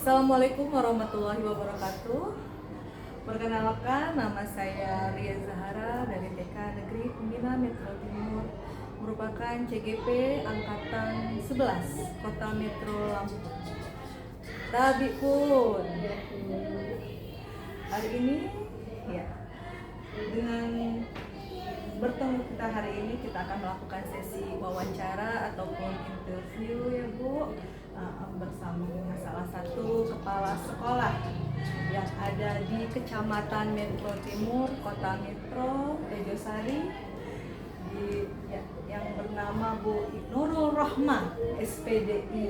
Assalamualaikum warahmatullahi wabarakatuh. Perkenalkan, nama saya Ria Zahara dari TK Negeri Pembina Metro Timur, merupakan CGP Angkatan 11 Kota Metro Lampung. Tapi pun hari ini ya, dengan bertemu kita hari ini, kita akan melakukan sesi wawancara ataupun interview ya Bu, bersama salah satu kepala sekolah yang ada di Kecamatan Metro Timur, Kota Metro, Tejosari, yang bernama Bu Nurul Rohmah, SPDI.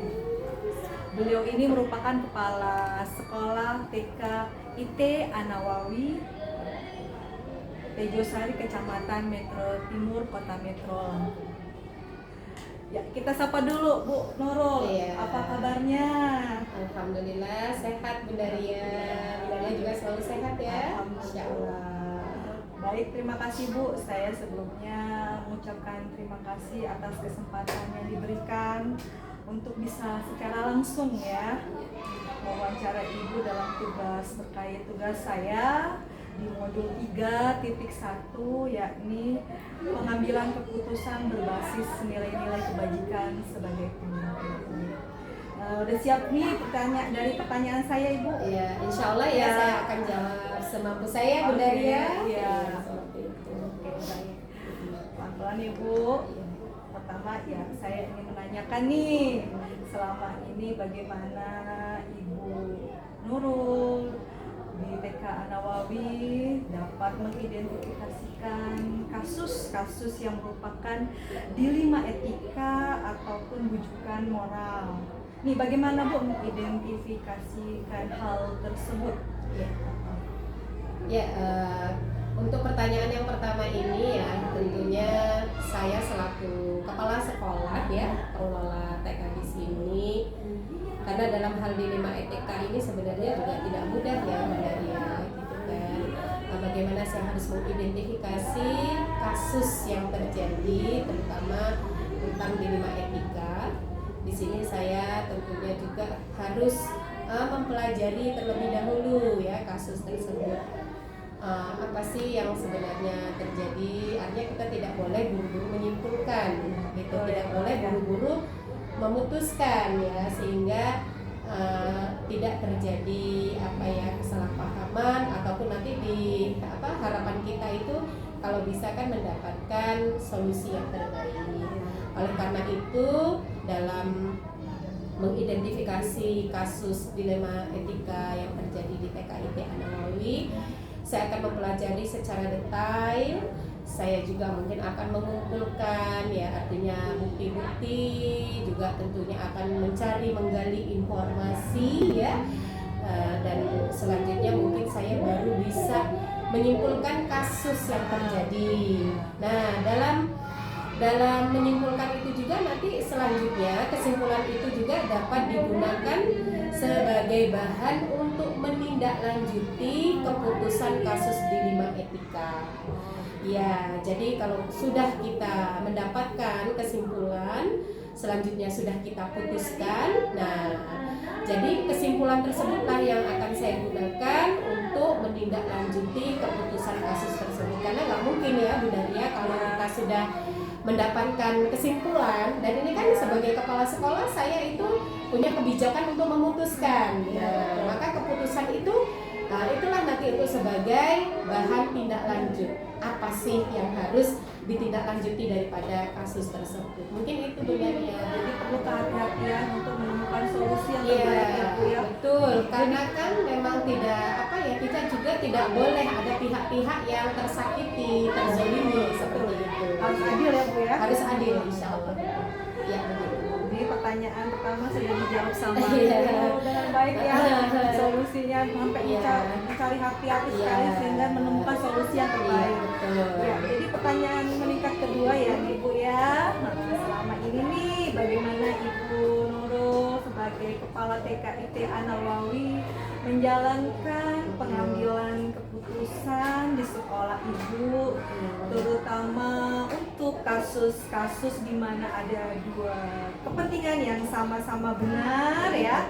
Beliau ini merupakan kepala sekolah TK IT An-Nawawi Tejosari, Kecamatan Metro Timur, Kota Metro Lampung. Ya, kita sapa dulu Bu Nurul. Iya. Apa kabarnya? Alhamdulillah sehat Bunda Ria. Bunda Ria juga selalu sehat ya. Alhamdulillah. Baik, terima kasih Bu. Saya sebelumnya mengucapkan terima kasih atas kesempatan yang diberikan untuk bisa secara langsung ya mewawancara Ibu dalam tugas terkait tugas saya di modul 3.1, yakni pengambilan keputusan berbasis nilai-nilai kebajikan sebagai pemimpin. Udah siap nih dari pertanyaan saya Ibu? Iya, insya Allah ya, saya akan jawab semampu saya Bunda Ria. Iya. Seperti itu. Oke, baik. Pelan-pelan Ibu. Pertama ya, saya ingin menanyakan nih, selama ini bagaimana Ibu Nurul di TK An-Nawawi dapat mengidentifikasikan kasus-kasus yang merupakan dilema etika ataupun bujukan moral. Nih, bagaimana Bu mengidentifikasikan hal tersebut? Ya, untuk pertanyaan yang pertama ini ya, tentunya saya selaku kepala sekolah ya, pengelola TK di sini, karena dalam hal dilema etika ini sebenarnya juga tidak mudah ya Mbak Ria, gitu kan. Bagaimana saya harus mengidentifikasi kasus yang terjadi, terutama tentang dilema etika. Di sini saya tentunya juga harus mempelajari terlebih dahulu ya kasus tersebut. Apa sih yang sebenarnya terjadi? Artinya kita tidak boleh buru-buru menyimpulkan, gitu. Tidak boleh buru-buru memutuskan ya, sehingga tidak terjadi kesalahpahaman ataupun nanti harapan kita itu kalau bisa kan mendapatkan solusi yang terbaik. Oleh karena itu, dalam mengidentifikasi kasus dilema etika yang terjadi di TK IT An-Nawawi, saya akan mempelajari secara detail. Saya juga mungkin akan mengumpulkan ya, artinya bukti-bukti, juga tentunya akan menggali informasi ya, dan selanjutnya mungkin saya baru bisa menyimpulkan kasus yang terjadi. Nah, dalam menyimpulkan itu juga nanti selanjutnya kesimpulan itu juga dapat digunakan sebagai bahan untuk menindaklanjuti keputusan kasus dilema etika. Ya, jadi kalau sudah kita mendapatkan kesimpulan, selanjutnya sudah kita putuskan. Nah, jadi kesimpulan tersebutlah yang akan saya gunakan untuk menindaklanjuti keputusan kasus tersebut. Karena nggak mungkin ya Bunda Ria, kalau kita sudah mendapatkan kesimpulan, dan ini kan sebagai kepala sekolah saya itu punya kebijakan untuk memutuskan. Nah, maka keputusan itu itulah nanti untuk sebagai bahan tindak lanjut. Apa sih yang harus ditindaklanjuti daripada kasus tersebut? Mungkin itu Bunda Ria. Jadi perlu kehati-hatian untuk menemukan solusi yang Iya, terbaik ya Bu ya. betul. Karena kan memang kita juga tidak boleh ada pihak-pihak yang tersakiti, terzolimi seperti itu. Harus adil ya Bu ya. Harus adil, insya Allah. Ya, begitu. Jadi pertanyaan pertama sudah dijawab sama Iya. Ibu dengan baik ya. Solusinya sampai mencari hati-hati sekali sehingga menemukan solusi yang terbaik. Betul. Ya, jadi pertanyaan meningkat kedua ya Ibu ya. Nah, selama ini nih bagaimana Ibu Nurul sebagai kepala TK IT An-Nawawi menjalankan pengambilan keputusan keputusan di sekolah ibu, terutama untuk kasus-kasus di mana ada dua kepentingan yang sama-sama benar ya,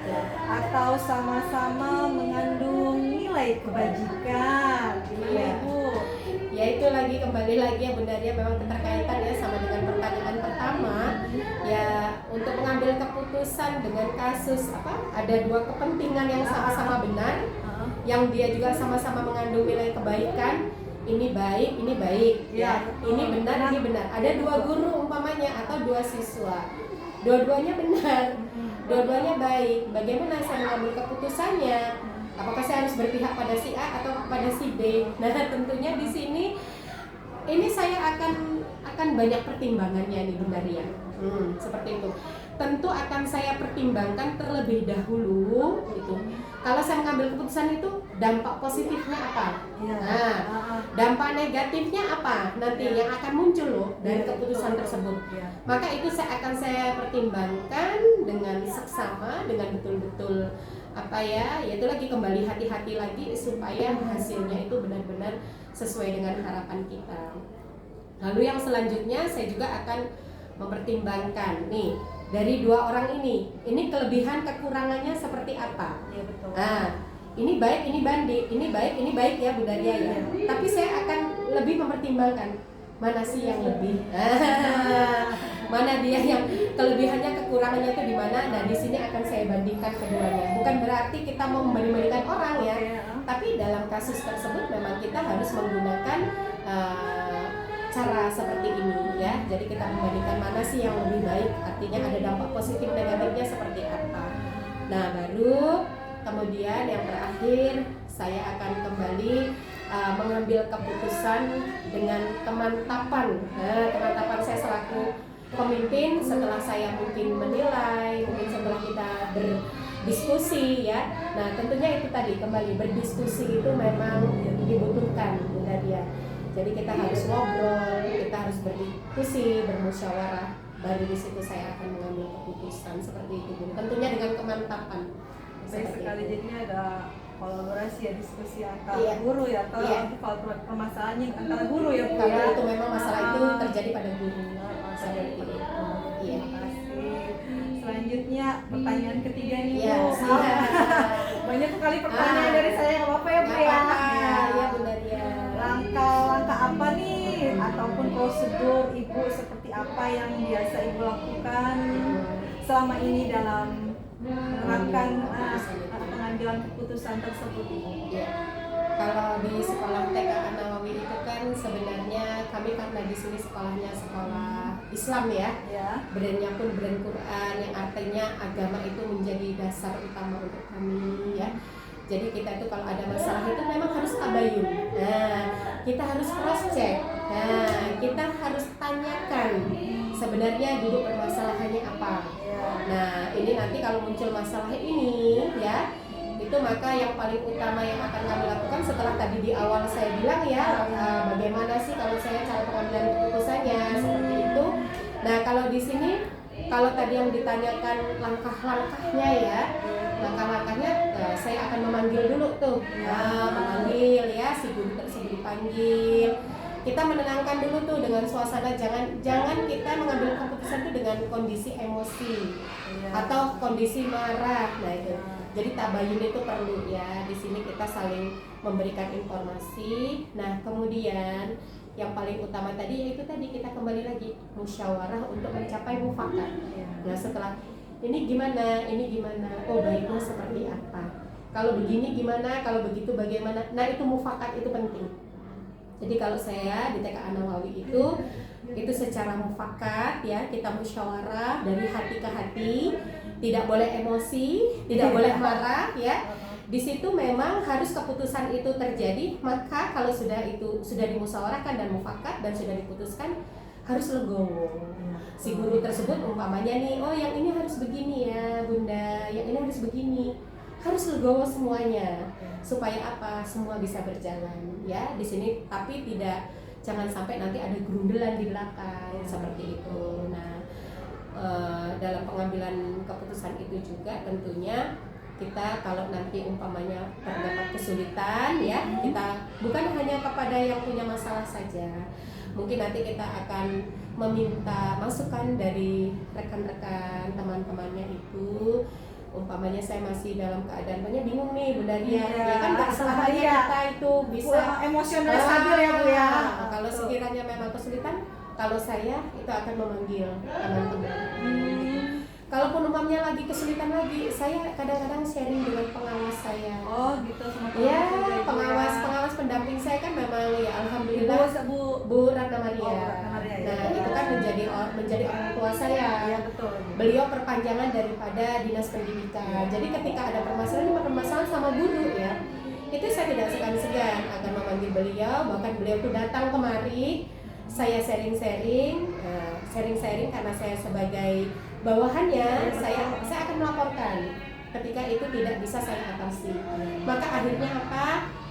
atau sama-sama mengandung nilai kebajikan. Gimana Iya. Ibu? Ya itu lagi kembali lagi ya Bunda Ria, memang keterkaitan ya sama dengan pertanyaan pertama ya, untuk mengambil keputusan dengan kasus ada dua kepentingan yang sama-sama benar, yang dia juga sama-sama mengandung nilai kebaikan, ini baik ya, ini benar, ini benar. Ada dua guru umpamanya atau dua siswa, dua-duanya benar, dua-duanya baik. Bagaimana saya mengambil keputusannya? Apakah saya harus berpihak pada si A atau pada si B? Nah, tentunya di sini ini saya akan banyak pertimbangannya nih Bunda Ria. Seperti itu. Tentu akan saya pertimbangkan terlebih dahulu gitu. Kalau saya mengambil keputusan itu, dampak positifnya apa? Nah, dampak negatifnya apa? Nanti yang akan muncul loh dari keputusan tersebut. Maka itu akan saya pertimbangkan dengan seksama, dengan betul-betul yaitu lagi kembali hati-hati lagi supaya hasilnya itu benar-benar sesuai dengan harapan kita. Lalu yang selanjutnya saya juga akan mempertimbangkan nih dari dua orang ini kelebihan kekurangannya seperti apa. Iya betul. Nah, ini baik, ini baik ya Bunda Ria ya. Tapi saya akan lebih mempertimbangkan mana sih yang lebih, mana dia yang kelebihannya, kekurangannya itu di mana. Nah di sini akan saya bandingkan keduanya. Bukan berarti kita mau membanding-bandingkan orang ya, tapi dalam kasus tersebut memang kita harus menggunakan cara seperti ini ya. Jadi kita membandingkan mana sih yang lebih baik, artinya ada dampak positif negatifnya seperti apa. Nah baru kemudian yang terakhir saya akan kembali mengambil keputusan dengan kemantapan. Nah, kemantapan saya selaku pemimpin setelah saya mungkin menilai, mungkin setelah kita berdiskusi ya. Nah, tentunya itu tadi kembali berdiskusi itu memang dibutuhkan Bunda Dia. Jadi kita harus ngobrol, kita harus berdiskusi, bermusyawarah. Baru di situ saya akan mengambil keputusan seperti itu, Bun. Tentunya dengan kemantapan. Baik sekali, jadinya ada kolaborasi ya, diskusi antara Iya. guru ya, atau Iya. permasalahannya antara guru ya Bu Kalau ya. itu memang masalah itu terjadi pada guru seperti itu. Iya. Terima kasih. Selanjutnya pertanyaan ketiga nih Iya, Bu. siap. Banyak sekali pertanyaan dari saya, nggak apa-apa ya Bu Nggak ya. apa-apa, Ya. ya Bunda Ria. Langkah-langkah apa nih ataupun prosedur Ibu seperti apa yang biasa Ibu lakukan selama ini dalam menerapkan pengambilan keputusan tersebut? Ya. Kalau di sekolah TK An-Nawawi itu kan sebenarnya kami karena di sini sekolahnya sekolah Islam ya. Ya. Brandnya pun brand Quran, yang artinya agama itu menjadi dasar utama untuk kami ya. Jadi kita itu kalau ada masalah itu memang harus tabayun. Nah, kita harus cross check. Nah, kita harus tanyakan sebenarnya duduk permasalahannya apa. Nah, ini nanti kalau muncul masalah ini ya, itu maka yang paling utama yang akan kami lakukan setelah tadi di awal saya bilang ya, bagaimana sih kalau saya cara pengambilan keputusannya seperti itu. Nah, kalau di sini kalau tadi yang ditanyakan langkah-langkahnya ya, langkah-langkahnya saya akan memanggil dulu tuh, memanggil ya si guru tersebut dipanggil. Kita menenangkan dulu tuh dengan suasana, jangan kita mengambil keputusan itu dengan kondisi emosi atau kondisi marah. Nah itu. Jadi tabayun itu perlu ya. Di sini kita saling memberikan informasi. Nah, kemudian yang paling utama tadi yaitu tadi kita kembali lagi musyawarah untuk mencapai mufakat. Nah, setelah ini gimana? Oh, baiknya seperti apa? Kalau begini gimana? Kalau begitu bagaimana? Nah, itu mufakat itu penting. Jadi kalau saya di TK An-Nawawi itu secara mufakat ya, kita musyawarah dari hati ke hati, tidak boleh emosi, tidak boleh marah ya. Di situ memang harus keputusan itu terjadi, maka kalau sudah dimusyawarahkan dan mufakat dan sudah diputuskan harus legowo. Si guru tersebut umpamanya nih, oh yang ini harus begini ya Bunda, yang ini harus begini. Harus legowo semuanya supaya apa, semua bisa berjalan ya di sini, tapi jangan sampai nanti ada gerundelan di belakang seperti itu. Nah dalam pengambilan keputusan itu juga tentunya kita kalau nanti umpamanya terdapat kesulitan ya, kita bukan hanya kepada yang punya masalah saja, mungkin nanti kita akan meminta masukan dari rekan-rekan teman-temannya itu. Umpamanya saya masih dalam keadaan banyak bingung nih Bunda Ria, ya kan gak selamanya kita itu bisa emosional stabil ya Bu ya. Kalau sekiranya memang kesulitan, kalau saya itu akan memanggil teman-teman. Kalaupun umpamanya lagi kesulitan lagi, saya kadang-kadang sharing dengan pengawas saya. Oh gitu, sama Ya, pengawas pendamping saya kan memang ya alhamdulillah Bu Ratna Maria. Oh, Ratna Maria, ya. Nah, itu kan menjadi orang tua saya. Iya betul. Beliau perpanjangan daripada dinas pendidikan. Jadi ketika ada permasalahan sama guru ya, itu saya tidak segan-segan akan memanggil beliau. Bahkan beliau tuh datang kemari, saya sharing-sharing karena saya sebagai bawahannya, saya akan melaporkan ketika itu tidak bisa saya atasi. Maka akhirnya apa?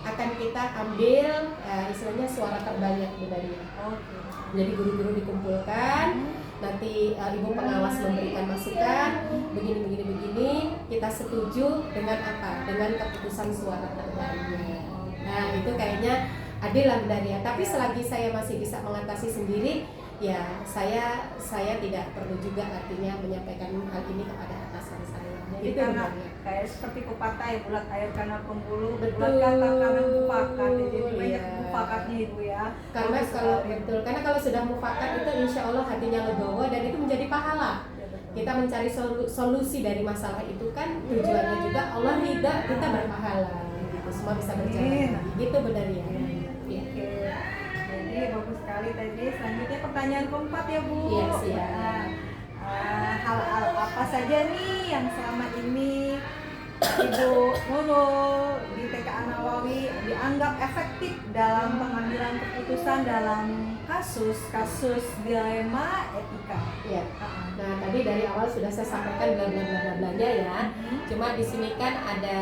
Akan kita ambil istilahnya suara terbanyak Bunda. Jadi guru-guru dikumpulkan, nanti ibu pengawas memberikan masukan begini, kita setuju dengan apa? Dengan keputusan suara terbanyak. Nah itu kayaknya adil lah Bunda. Tapi selagi saya masih bisa mengatasi sendiri, ya saya tidak perlu juga artinya menyampaikan hal ini kepada atasan saya. Jadi Itu karena kayak seperti pepatah ya, bulat air karena penghulu, bulat kata karena mufakat. Jadi banyak mufakatnya Ibu ya. Karena kalau sudah mufakat itu insya Allah hatinya legowo dan itu menjadi pahala. Kita mencari solusi dari masalah itu kan tujuannya juga Allah ridha, kita berpahala. Gitu semua bisa berjalan. Gitu benar ya. Jadi bagus sekali tadi. Selanjutnya pertanyaan keempat ya Bu. Iya siap. Hal-hal apa saja nih yang selama ini Ibu Nurul di TKA Nawawi dianggap efektif dalam pengambilan keputusan dalam kasus dilema etika? Ya. Nah tadi dari awal sudah saya sampaikan bla-bla-bla-nya ya. Cuma di sini kan ada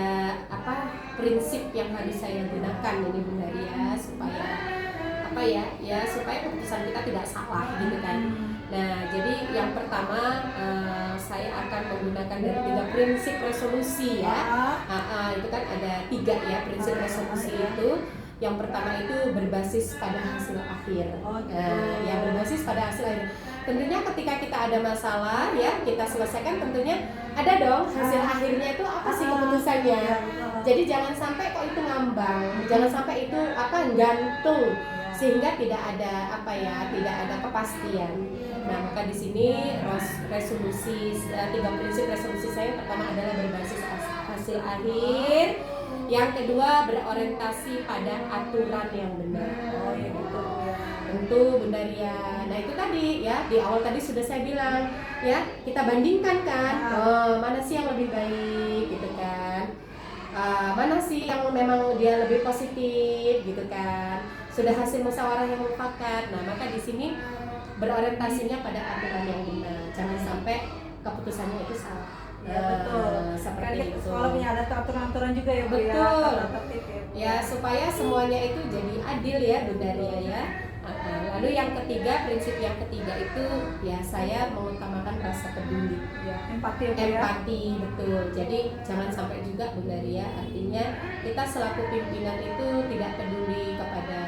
prinsip yang harus saya gunakan ini Bunda Ria supaya supaya keputusan kita tidak salah gitu kan. Nah jadi yang pertama saya akan menggunakan dari 3 prinsip resolusi ya. Itu kan ada 3 ya prinsip resolusi itu. Yang pertama itu berbasis pada hasil akhir. Yang berbasis pada hasil akhir. Tentunya ketika kita ada masalah ya kita selesaikan, tentunya ada dong hasil akhirnya itu apa sih keputusannya. Jadi jangan sampai kok itu ngambang, jangan sampai itu gantung sehingga tidak ada tidak ada kepastian. Nah maka di sini resolusi 3 prinsip resolusi saya pertama adalah berbasis hasil akhir, yang kedua berorientasi pada aturan yang benar. Tentu Bunda Ria. Nah itu tadi ya di awal tadi sudah saya bilang ya kita bandingkan kan mana sih yang lebih baik gitu kan, mana sih yang memang dia lebih positif gitu kan. Sudah hasil musyawarah yang mufakat. Nah, maka di sini berorientasinya pada aturan yang benar. Jangan sampai keputusannya itu salah. Ya betul. Seperti kan itu. Sekolah punya ada aturan-aturan juga ya Bu ya. Betul. Tertib ya. Ya, supaya semuanya itu jadi adil ya Bunda Ria ya. Lalu yang ketiga, prinsip yang ketiga itu ya saya mengutamakan rasa peduli. Empati ya Bu ya. Empati betul. Jadi jangan sampai juga Bunda Ria, artinya kita selaku pimpinan itu tidak peduli kepada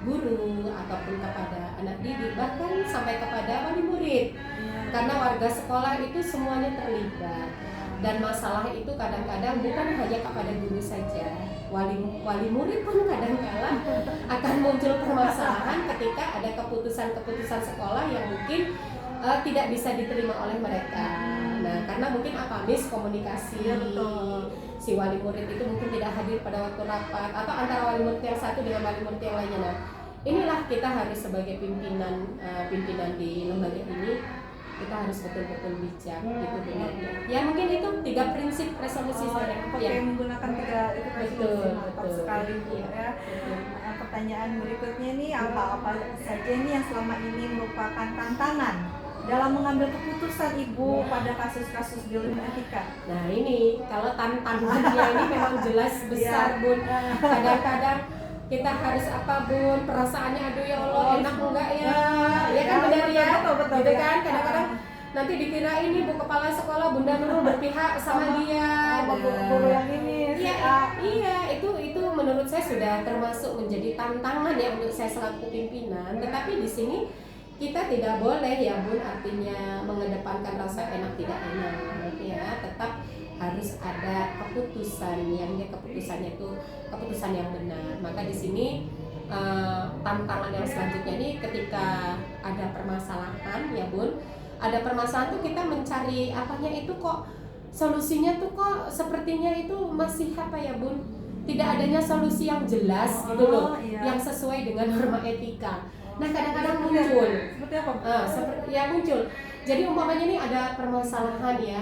guru ataupun kepada anak didik, bahkan sampai kepada wali murid. Karena warga sekolah itu semuanya terlibat. Dan masalah itu kadang-kadang bukan hanya kepada guru saja. Wali murid pun kadang-kala akan muncul permasalahan ketika ada keputusan-keputusan sekolah yang mungkin tidak bisa diterima oleh mereka. Nah, karena mungkin miskomunikasi. Si wali murid itu mungkin tidak hadir pada waktu rapat atau antara wali murid yang satu dengan wali murid yang lainnya. Nah, inilah kita harus sebagai pimpinan di lembaga ini kita harus betul-betul bijak gitu benar. Ya mungkin itu 3 prinsip resolusi saya. Menggunakan 3 itu betul sekali ya. Pertanyaan berikutnya nih, apa saja nih yang selama ini merupakan tantangan dalam mengambil keputusan Ibu pada kasus-kasus dilema etika? Nah ini kalau tantangannya ini memang jelas besar Bun. Kadang-kadang kita harus Bun, perasaannya aduh ya Allah enak enggak ya, ya kan benar ya, gitu kan kadang-kadang nanti dikira ini Bu Kepala Sekolah Bunda Nurul berpihak sama dia sama guru yang ini. Iya, iya, itu menurut saya sudah termasuk menjadi tantangan ya untuk saya selaku pimpinan. Tetapi di sini kita tidak boleh ya Bun, artinya mengedepankan rasa enak tidak enak ya, tetap harus ada keputusan yang keputusannya itu keputusan yang benar. Maka di sini tantangan yang selanjutnya ini ketika ada permasalahan ya Bun, ada permasalahan tuh kita mencari apanya itu kok solusinya tuh kok sepertinya itu masih apa ya Bun, tidak adanya solusi yang jelas gitu loh, yang sesuai dengan norma etika. Nah kadang-kadang muncul seperti apa? Seperti ya muncul. Jadi umpamanya nih ada permasalahan ya,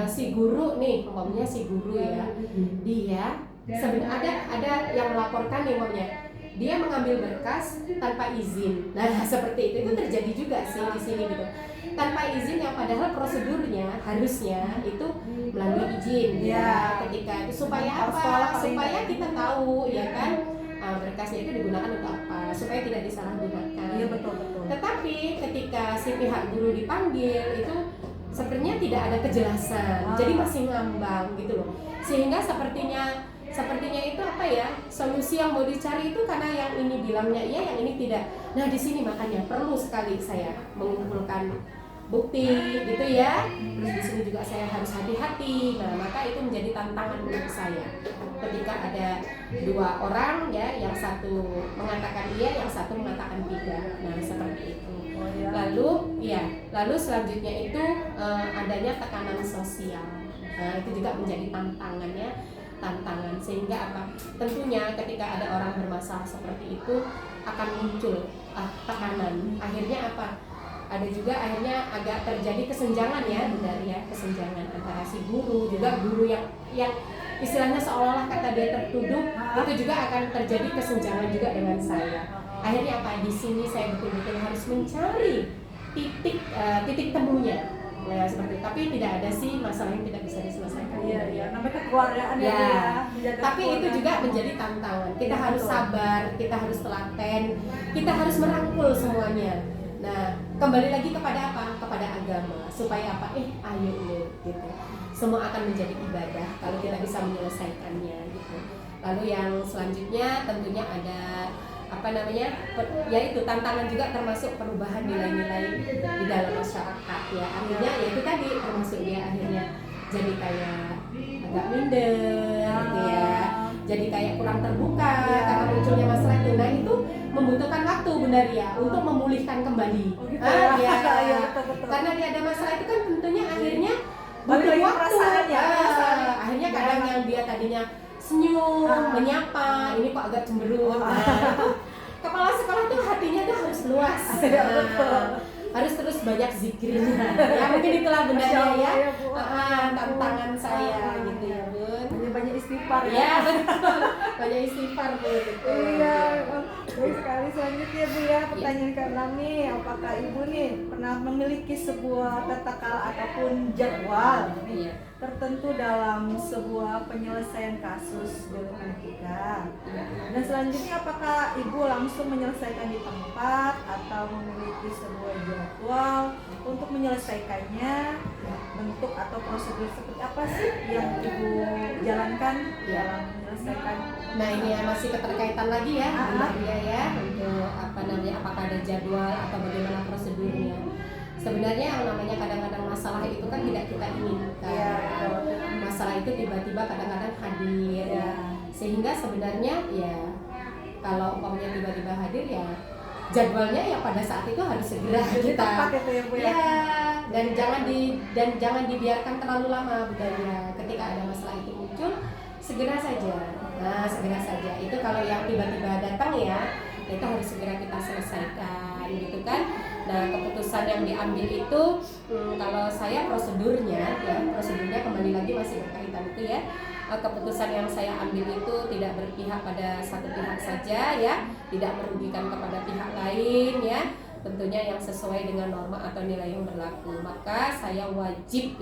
si guru nih, umpamanya si guru ya, dia sebenarnya ada yang melaporkan nih umpamanya dia mengambil berkas tanpa izin. Nah seperti itu terjadi juga sih di sini gitu, tanpa izin yang padahal prosedurnya harusnya itu melalui izin ya ketika itu supaya apa? Supaya kita tahu ya kan berkasnya itu digunakan untuk apa, supaya tidak disalahgunakan. Iya betul. Tetapi ketika si pihak guru dipanggil itu sepertinya tidak ada kejelasan, jadi masih ngambang gitu loh. Sehingga sepertinya itu apa ya, solusi yang mau dicari itu karena yang ini bilangnya iya, yang ini tidak. Nah di sini makanya perlu sekali saya mengumpulkan bukti gitu ya. Terus di sini juga saya harus hati-hati. Nah maka itu menjadi tantangan untuk saya ketika ada dua orang ya, yang satu mengatakan iya, yang satu mengatakan tidak. Nah seperti itu. Lalu selanjutnya itu adanya tekanan sosial. Nah itu juga menjadi tantangan sehingga apa? Tentunya ketika ada orang bermasalah seperti itu akan muncul tekanan. Akhirnya apa? Ada juga akhirnya agak terjadi kesenjangan ya, benar ya, kesenjangan antara si guru juga guru yang istilahnya seolah-olah kata dia tertuduh, itu juga akan terjadi kesenjangan juga dengan saya. Akhirnya apa? Di sini saya betul-betul harus mencari titik temunya. Nah, seperti itu. Tapi tidak ada sih masalah yang tidak bisa diselesaikan. Iya. Namanya kekeluargaan ya. Tapi itu juga menjadi tantangan. Kita harus sabar, kita harus telaten, kita harus merangkul semuanya. Nah, kembali lagi kepada apa? Kepada agama. Supaya apa? Ayo gitu. Semua akan menjadi ibadah kalau kita bisa menyelesaikannya gitu. Lalu yang selanjutnya tentunya ada yaitu tantangan juga termasuk perubahan nilai-nilai di dalam masyarakat ya. Artinya yaitu tadi termasuk dia akhirnya jadi kayak agak minder gitu ya. Jadi kayak kurang terbuka karena munculnya masalah itu. Nah itu membutuhkan waktu benar ya untuk memulihkan kembali. Karena dia ada masalah itu kan tentunya akhirnya butuh waktu. Akhirnya kadang yang dia tadinya senyum, menyapa, ini kok agak cemberut. Kepala sekolah tuh hatinya tuh harus luas. Harus terus banyak zikirnya. Ya mungkin itulah benarnya ya. Tantangan saya gitu ya Bun. Banyak istighfar ya. Ya betul. Banyak istighfar Bun. Iya. Baik sekali, selanjutnya Bu ya, pertanyaan ke-6 nih, apakah Ibu nih pernah memiliki sebuah tata cara ataupun jadwal tertentu dalam sebuah penyelesaian kasus golongan 3? Dan selanjutnya apakah Ibu langsung menyelesaikan di tempat atau memiliki sebuah jadwal untuk menyelesaikannya? Bentuk atau prosedur seperti apa sih yang Ibu jalankan dalam menyelesaikan? Nah ini ya masih keterkaitan lagi ya untuk apakah ada jadwal atau bagaimana prosedurnya. Sebenarnya yang namanya kadang-kadang masalah itu kan tidak kita inginkan. Masalah itu tiba-tiba kadang-kadang hadir sehingga sebenarnya ya kalau umpamanya tiba-tiba hadir ya jadwalnya ya pada saat itu harus segera kita dan jangan dibiarkan terlalu lama budaya. Ketika ada masalah itu muncul segera saja. Nah segera saja itu kalau yang tiba-tiba datang ya itu harus segera kita selesaikan gitu kan. Nah keputusan yang diambil itu kalau saya prosedurnya kembali lagi masih berkaitan itu ya. Keputusan yang saya ambil itu tidak berpihak pada satu pihak saja ya, tidak merugikan kepada pihak lain ya, tentunya yang sesuai dengan norma atau nilai yang berlaku. Maka saya wajib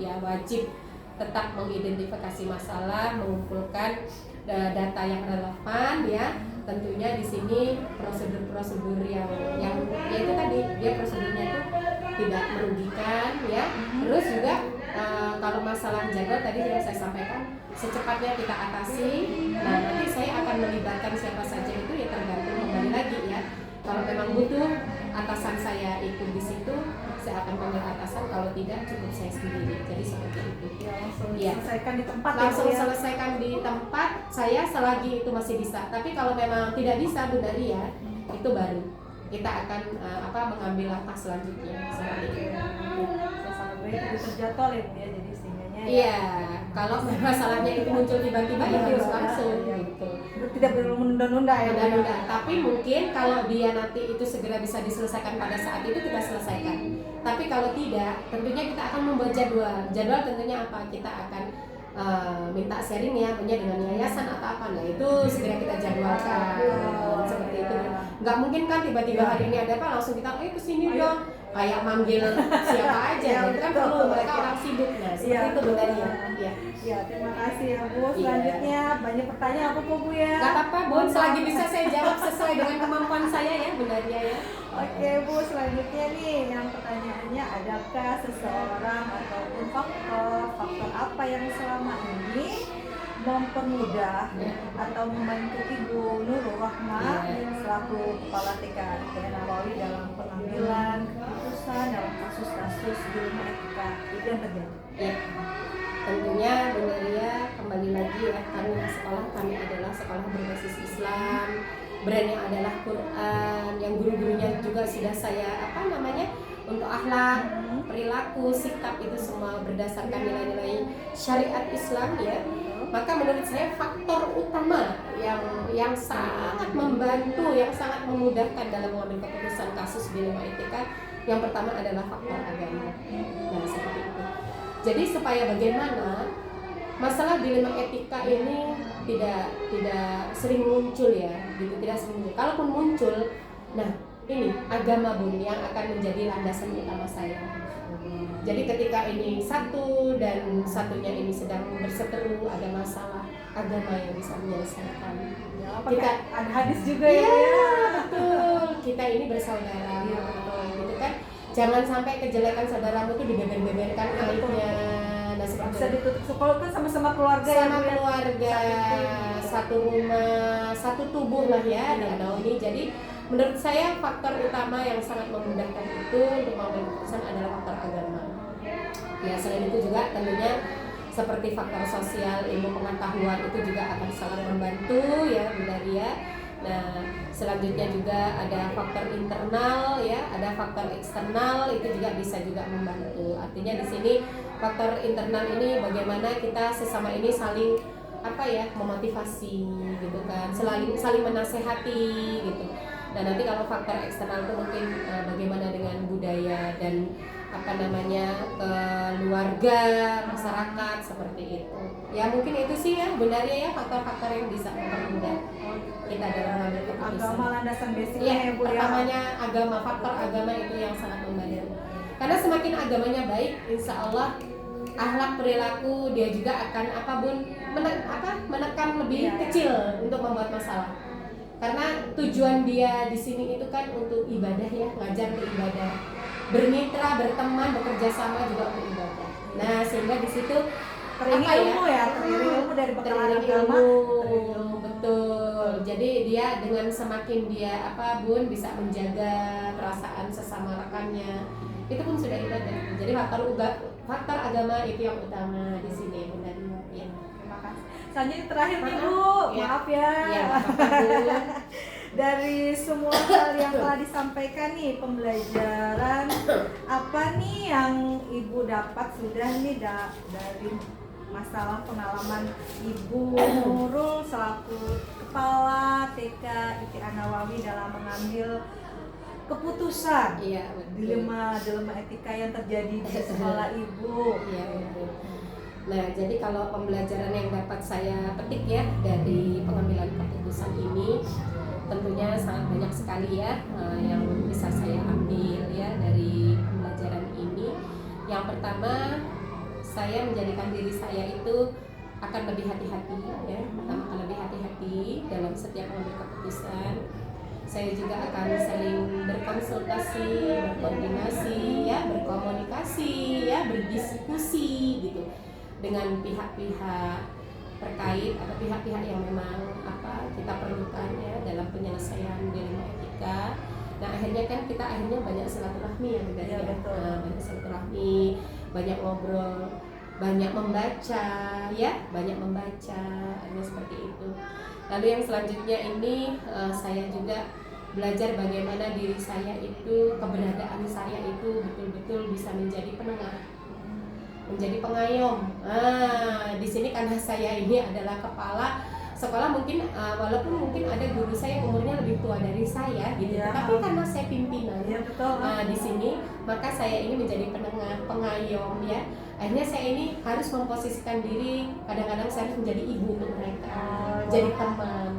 tetap mengidentifikasi masalah, mengumpulkan data yang relevan ya. Tentunya di sini prosedur-prosedur yang itu tadi dia prosedurnya itu tidak merugikan ya. Terus juga kalau masalah jadwal tadi yang saya sampaikan, secepatnya kita atasi. Nah, nanti saya akan melibatkan siapa saja itu ya tergantung kembali lagi ya. Kalau memang butuh atasan saya ikut di situ, saya akan panggil atasan. Kalau tidak, cukup saya sendiri. Jadi seperti itu. Ya, langsung Iya. selesaikan di tempat Langsung ya, Bu, ya. selesaikan di tempat saya selagi itu masih bisa. Tapi kalau memang tidak bisa, Bu Daria, itu baru kita akan mengambil langkah selanjutnya seperti itu. Saya sangat baik itu terjadwal ya, Bu, ya. Jadi sehingga Iya, kalau masalahnya itu muncul tiba-tiba ya harus langsung gitu. tidak perlu menunda-nunda ya, Bu, ya. Menunda. Tapi mungkin kalau dia nanti itu segera bisa diselesaikan pada saat itu, kita selesaikan. Tapi kalau tidak, tentunya kita akan membuat jadwal. Jadwal tentunya apa? Kita akan minta sharing ya, punya dengan yayasan atau apa. Nah itu segera kita jadwalkan seperti itu. Nggak mungkin kan tiba-tiba hari ini ada apa langsung kita kesini dong, kayak manggil siapa aja. Ya, Itu kan betul. perlu, mereka orang sibuk. Nah seperti itu benar ya. Ya, terima kasih ya, Bu. Selanjutnya banyak pertanyaan apa Bu ya? Nggak apa-apa, Bu. Selagi bisa saya jawab sesuai dengan kemampuan saya ya, benar ya. Oke, Bu, selanjutnya nih yang pertanyaannya, adakah seseorang ataupun faktor apa yang selama ini mempermudah atau membantu Ibu Nurul Rahmah selaku Kepala TK IPA Nawawi dalam pengambilan keputusan dalam kasus-kasus di rumah etika yang terjadi? Ya, tentunya benar ya, kembali lagi ya, karena sekolah kami adalah sekolah berbasis Islam, brandnya adalah Quran, yang guru-gurunya juga sudah saya untuk akhlak, perilaku, sikap itu semua berdasarkan nilai-nilai syariat Islam ya. Maka menurut saya faktor utama yang sangat membantu, yang sangat memudahkan dalam mengambil keputusan kasus dilema etika, yang pertama adalah faktor agama. Nah seperti itu. Jadi supaya bagaimana masalah dilema etika ini tidak sering muncul ya, gitu, tidak sering muncul. Kalaupun muncul, nah ini agama Bun yang akan menjadi landasan utama saya. Jadi ketika ini satu dan satunya ini sedang berseteru, ada masalah, agama yang bisa menyelesaikan. Ya, Kita ada hadis juga ya, iya, Bu, ya. betul. Kita ini bersaudara, Iya, betul. Gitu kan? Jangan sampai kejelekan saudaramu itu dibeber-beberkan aibnya. Nah, seperti Bisa itu. ditutup sekolah kan sama-sama keluarga ya, Sama Bu, ya. keluarga, satu rumah, satu tubuh lah ya di Anau ini. Jadi menurut saya faktor utama yang sangat memudahkan itu untuk mengambil keputusan adalah faktor agama. Ya selain itu juga tentunya seperti faktor sosial, ilmu pengetahuan itu juga akan sangat membantu ya Bu Daria. Nah selanjutnya juga ada faktor internal ya, ada faktor eksternal itu juga bisa juga membantu. Artinya di sini faktor internal ini bagaimana kita sesama ini saling memotivasi gitu kan, saling menasehati gitu. Dan nanti kalau faktor eksternal itu mungkin bagaimana dengan budaya dan keluarga, masyarakat seperti itu. Ya mungkin itu sih ya benarnya ya faktor-faktor yang bisa mempermudah kita dalam mengambil keputusan. Agama landasan basicnya Ya, ya, Bu, ya. pertamanya agama, faktor agama itu yang sangat membantu. Karena semakin agamanya baik, insya Allah akhlak perilaku dia juga akan menekan lebih kecil untuk membuat masalah. Karena tujuan dia di sini itu kan untuk ibadah ya, ngajar untuk ibadah, bermitra, berteman, bekerja sama juga untuk ibadah. Nah sehingga di situ teriring ilmu dari bekalan agama. ilmu, betul. Jadi dia dengan semakin dia bisa menjaga perasaan sesama rekannya, itu pun sudah ibadah. Jadi faktor agama itu yang utama di sini, benar ya. Terima kasih. Selanjutnya terakhir nih, Bu, maaf ya. Ya, Dari semua hal yang telah disampaikan nih, pembelajaran apa nih yang Ibu dapat sudah nih dari masalah pengalaman Ibu Nurul selaku Kepala TK IPA Nawawi dalam mengambil keputusan dilema etika yang terjadi di sekolah Ibu. Iya, betul. Nah, jadi kalau pembelajaran yang dapat saya petik ya dari pengambilan keputusan ini, tentunya sangat banyak sekali ya yang bisa saya ambil ya dari pembelajaran ini. Yang pertama, saya menjadikan diri saya itu akan lebih hati-hati ya, akan lebih hati-hati dalam setiap mengambil keputusan. Saya juga akan sering berkonsultasi, berkoordinasi, ya, berkomunikasi, ya, berdiskusi gitu dengan pihak-pihak terkait atau pihak-pihak yang memang kita perlukan ya dalam penyelesaian dilema etika. Nah akhirnya kan kita banyak silaturahmi ya, banyak silaturahmi, banyak ngobrol, banyak membaca ya, hanya seperti itu. Lalu yang selanjutnya ini saya juga belajar bagaimana diri saya itu, keberadaan saya itu betul-betul bisa menjadi penengah, menjadi pengayom. Di sini karena saya ini adalah kepala sekolah, mungkin walaupun mungkin ada guru saya yang umurnya lebih tua dari saya gitu, tapi karena saya pimpinan di sini, maka saya ini menjadi penengah, pengayom ya. Akhirnya saya ini harus memposisikan diri, kadang-kadang saya harus menjadi ibu untuk mereka, jadi teman.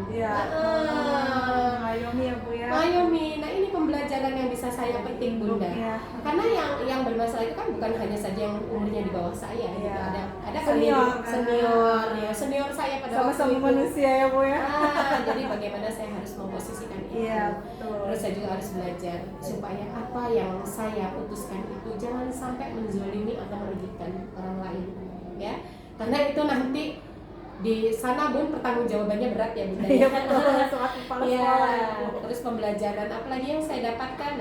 Mayomi ya Bu ya. Mayomi, nah ini pembelajaran yang bisa saya petik Bunda. Karena yang bermasalah itu kan bukan hanya saja yang umurnya di bawah saya, gitu. Ada senior saya pada sama-sama manusia ya Bu ya. Jadi bagaimana saya harus memposisikan itu. Terus saya juga harus belajar supaya apa yang saya putuskan itu jangan sampai menzalimi atau merugikan orang lain, ya. Karena itu nanti di sana Bun pertanggungjawabannya berat ya Bunda. Iya betul, selaku kepala sekolah. Terus pembelajaran apalagi yang saya dapatkan,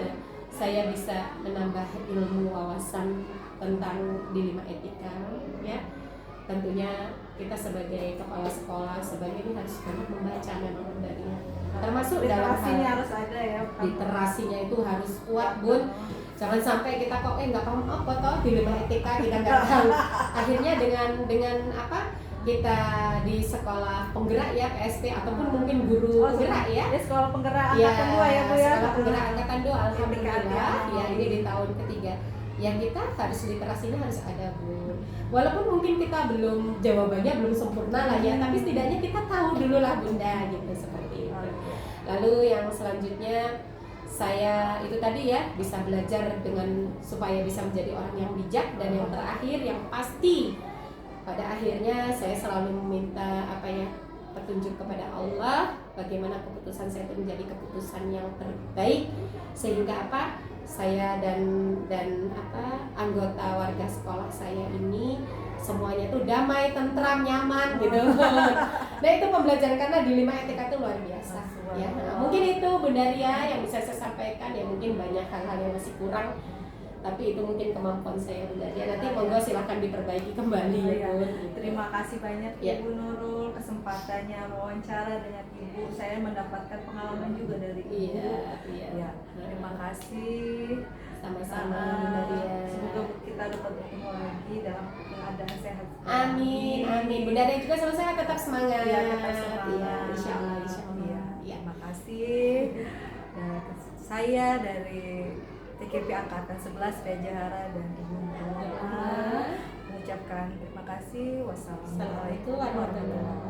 saya bisa menambah ilmu wawasan tentang dilema etika ya. Tentunya kita sebagai kepala sekolah sebagai ini harus banyak membaca memang Bundanya. Termasuk dalam hal harus ada ya. literasinya itu harus kuat Bun. Jangan sampai kita kok nggak paham apa toh dilema etika, kita nggak tahu. Akhirnya dengan kita di sekolah penggerak ya, PSP ataupun mungkin guru penggerak ya. Sekolah penggerak angkatan 2 ya Bu ya. Sekolah penggerak angkatan 2 alhamdulillah ya, ini di tahun ketiga. Yang kita harus literasinya harus ada Bu. Walaupun mungkin kita belum jawabannya belum sempurna lah ya, tapi setidaknya kita tahu dulu lah Bunda gitu seperti itu. Lalu yang selanjutnya saya itu tadi ya bisa belajar dengan supaya bisa menjadi orang yang bijak, dan yang terakhir yang pasti pada akhirnya saya selalu meminta petunjuk kepada Allah bagaimana keputusan saya itu menjadi keputusan yang terbaik, sehingga saya dan anggota warga sekolah saya ini semuanya tuh damai, tentram, nyaman gitu. Nah itu pembelajaran karena dilema etika itu luar biasa ya. Mungkin itu Bunda Ria yang bisa saya sampaikan ya, mungkin banyak hal-hal yang masih kurang, tapi itu mungkin kemampuan saya Bunda Ria. Nanti monggo silakan diperbaiki kembali ya. Terima kasih banyak Ibu Nurul, kesempatannya wawancara dengan Ibu. Saya mendapatkan pengalaman juga dari Ibu. Terima kasih. Sama-sama Bunda Ria. Semoga kita dapat bertemu lagi dalam keadaan sehat. Amin. Bunda Ria juga sama saya tetap semangat. Tetap semangat. Insyaallah. Terima kasih. Saya dari TKP Angkatan 11 Ria Jahara dan Ibu Nurul mengucapkan terima kasih. Wassalamualaikum warahmatullahi wabarakatuh.